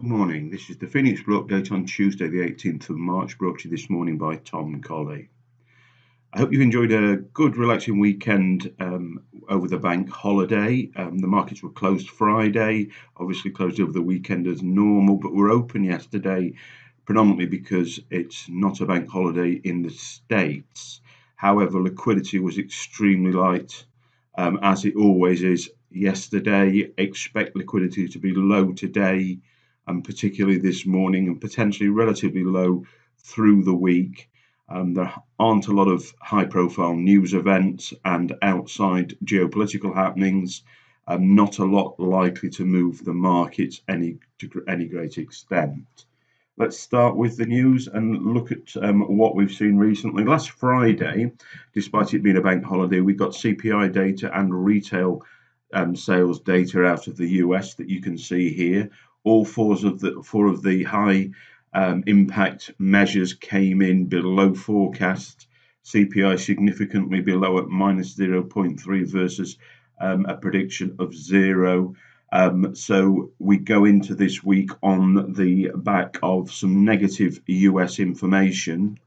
Good morning. This is the Phoenix Blue update on Tuesday, the 18th of March, brought to you this morning by Tom Colley. I hope you've enjoyed a good, relaxing weekend over the bank holiday. The markets were closed Friday, obviously closed over the weekend as normal, but were open yesterday, predominantly because it's not a bank holiday in the States. However, liquidity was extremely light, as it always is yesterday. Expect liquidity to be low today, and particularly this morning, and potentially relatively low through the week. There aren't a lot of high-profile news events and outside geopolitical happenings, not a lot likely to move the markets to any great extent. Let's start with the news and look at what we've seen recently. Last Friday, despite it being a bank holiday, we got CPI data and retail sales data out of the US that you can see here. All four of the high impact measures came in below forecast. CPI significantly below at minus 0.3 versus a prediction of 0. So we go into this week on the back of some negative US information.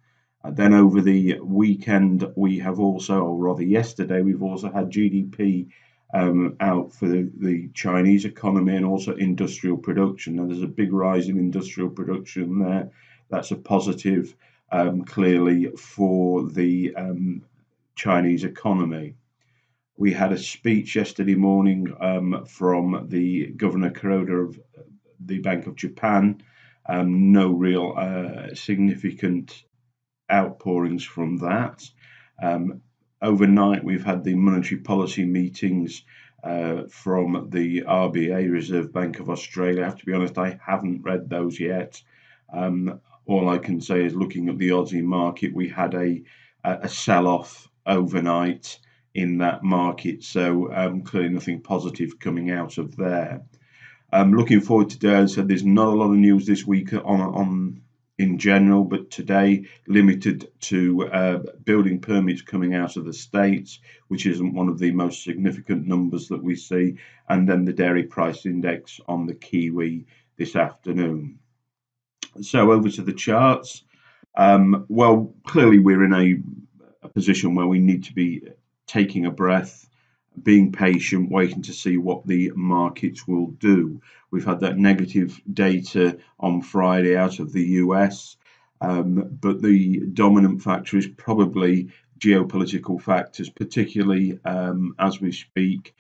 Then over the weekend, we have also, or rather yesterday, we've also had GDP out for the Chinese economy and also industrial production. Now, there's a big rise in industrial production there. That's a positive, clearly, for the Chinese economy. We had a speech yesterday morning from the Governor Kuroda of the Bank of Japan. No real significant outpourings from that. Overnight, we've had the monetary policy meetings from the RBA, Reserve Bank of Australia. I have to be honest, I haven't read those yet. All I can say is, looking at the Aussie market, we had a sell-off overnight in that market, so clearly nothing positive coming out of there. Looking forward to today, as I said, there's not a lot of news this week on in general, but today limited to building permits coming out of the States, which isn't one of the most significant numbers that we see, and then the dairy price index on the Kiwi this afternoon. So over to the charts. Well, clearly we're in a position where we need to be taking a breath, being patient, waiting to see what the markets will do. We've had that negative data on Friday out of the US, but the dominant factor is probably geopolitical factors, particularly as we speak,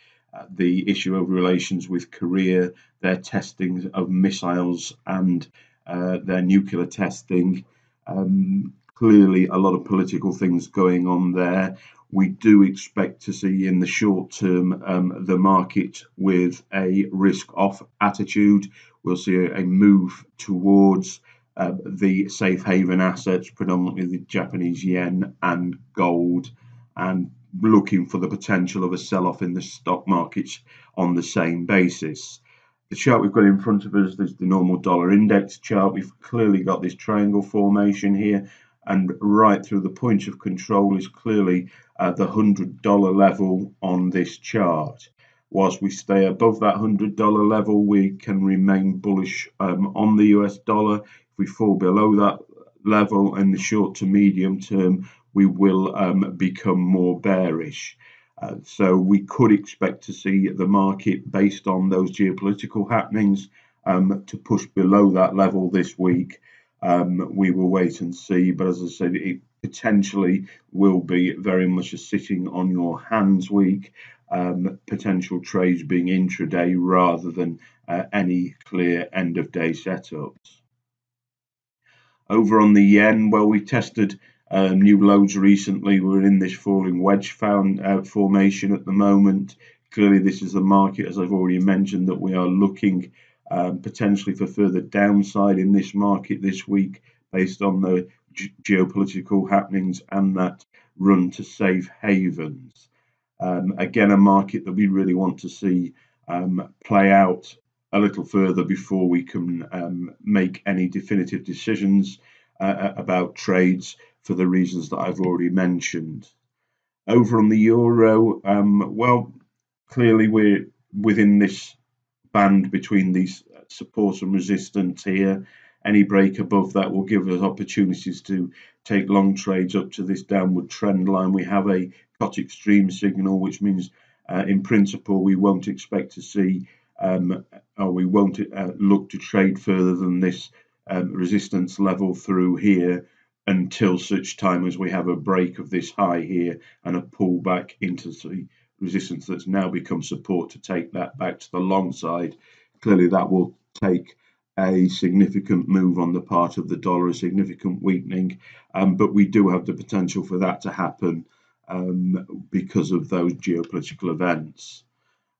the issue of relations with Korea, their testing of missiles and their nuclear testing. Clearly a lot of political things going on there. We do expect to see in the short term the market with a risk-off attitude. We'll see a move towards the safe haven assets, predominantly the Japanese yen and gold, and looking for the potential of a sell-off in the stock markets on the same basis. The chart we've got in front of us is the normal dollar index chart. We've clearly got this triangle formation here, and right through the point of control is clearly the $100 level on this chart. Whilst we stay above that $100 level, we can remain bullish on the US dollar. If we fall below that level in the short to medium term, we will become more bearish. So we could expect to see the market, based on those geopolitical happenings, to push below that level this week. We will wait and see, but as I said, it potentially will be very much a sitting on your hands week, potential trades being intraday rather than any clear end of day setups. Over on the yen, well, we tested new lows recently. We're in this falling wedge formation at the moment. Clearly this is the market, as I've already mentioned, that we are looking potentially for further downside in this market this week, based on the geopolitical happenings and that run to safe havens. Again, a market that we really want to see play out a little further before we can make any definitive decisions about trades, for the reasons that I've already mentioned. Over on the euro, well, clearly we're within this band between these support and resistance here. Any break above that will give us opportunities to take long trades up to this downward trend line. We have a cut extreme signal, which means in principle we won't expect to see or we won't look to trade further than this resistance level through here until such time as we have a break of this high here and a pullback into the resistance that's now become support to take that back to the long side. Clearly that will take a significant move on the part of the dollar, a significant weakening, but we do have the potential for that to happen because of those geopolitical events.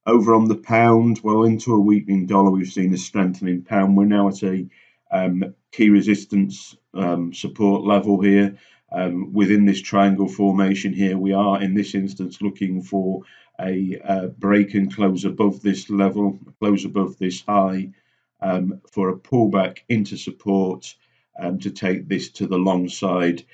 Over on the pound, well, into a weakening dollar, we've seen a strengthening pound. We're now at a key resistance support level here. Within this triangle formation here, we are in this instance looking for a break and close above this level, close above this high, for a pullback into support to take this to the long side.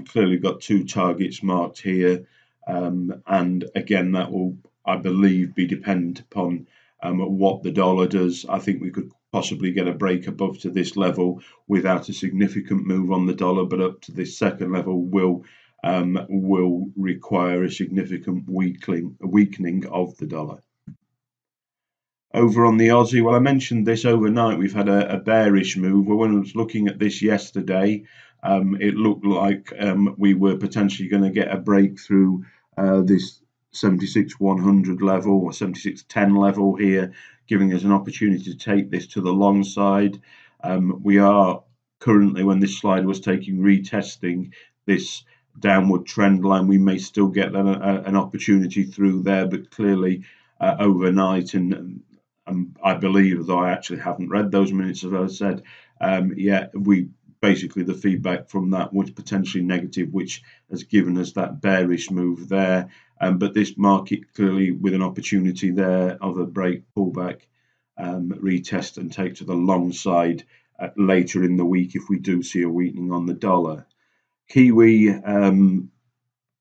Clearly got two targets marked here, and again that will, I believe, be dependent upon what the dollar does. I think we could possibly get a break above to this level without a significant move on the dollar, but up to this second level will require a significant weakening of the dollar. Over on the Aussie, well, I mentioned this overnight. We've had a bearish move. Well, when I was looking at this yesterday, it looked like we were potentially going to get a breakthrough this 76.100 level or 76.10 level here, giving us an opportunity to take this to the long side. We are currently, when this slide was taking, retesting this downward trend line. We may still get an opportunity through there, but clearly overnight, and I believe, though I actually haven't read those minutes, as I said, basically the feedback from that was potentially negative, which has given us that bearish move there. But this market clearly with an opportunity there of a break, pullback, retest and take to the long side later in the week if we do see a weakening on the dollar. Kiwi,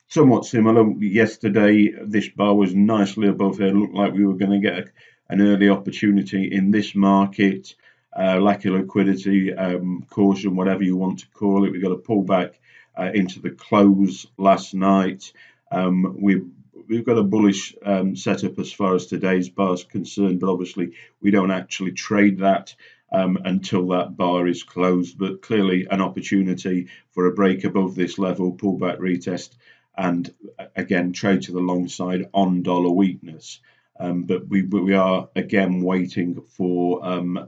somewhat similar. Yesterday this bar was nicely above here. It looked like we were going to get an early opportunity in this market. Lack of liquidity, caution, whatever you want to call it. We got a pullback into the close last night. We've got a bullish setup as far as today's bar is concerned, but obviously we don't actually trade that until that bar is closed. But clearly an opportunity for a break above this level, pullback, retest, and again trade to the long side on dollar weakness. But we are again waiting for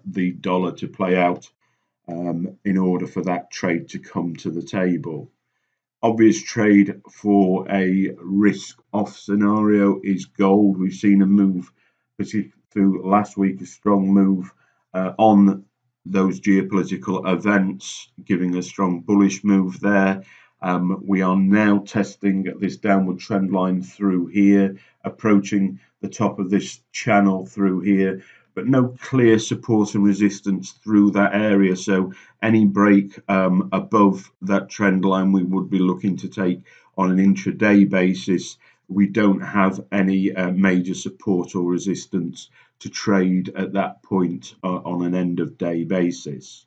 the dollar to play out in order for that trade to come to the table. Obvious trade for a risk-off scenario is gold. We've seen a move, particularly through last week, a strong move on those geopolitical events, giving a strong bullish move there. We are now testing this downward trend line through here, approaching the top of this channel through here, but no clear support and resistance through that area. So any break above that trend line we would be looking to take on an intraday basis. We don't have any major support or resistance to trade at that point on an end of day basis.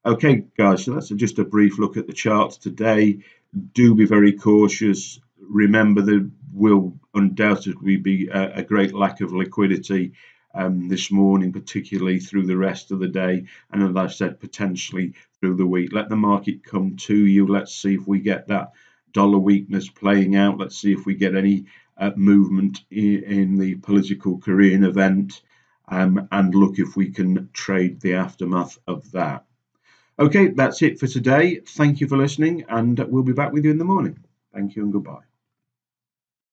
Okay guys, so that's just a brief look at the charts today. Do be very cautious. Remember there will undoubtedly be a great lack of liquidity this morning, particularly through the rest of the day, and as I said, potentially through the week. Let the market come to you. Let's see if we get that dollar weakness playing out. Let's see if we get any movement in the political Korean event, and look if we can trade the aftermath of that. Okay, that's it for today. Thank you for listening, and we'll be back with you in the morning. Thank you and goodbye.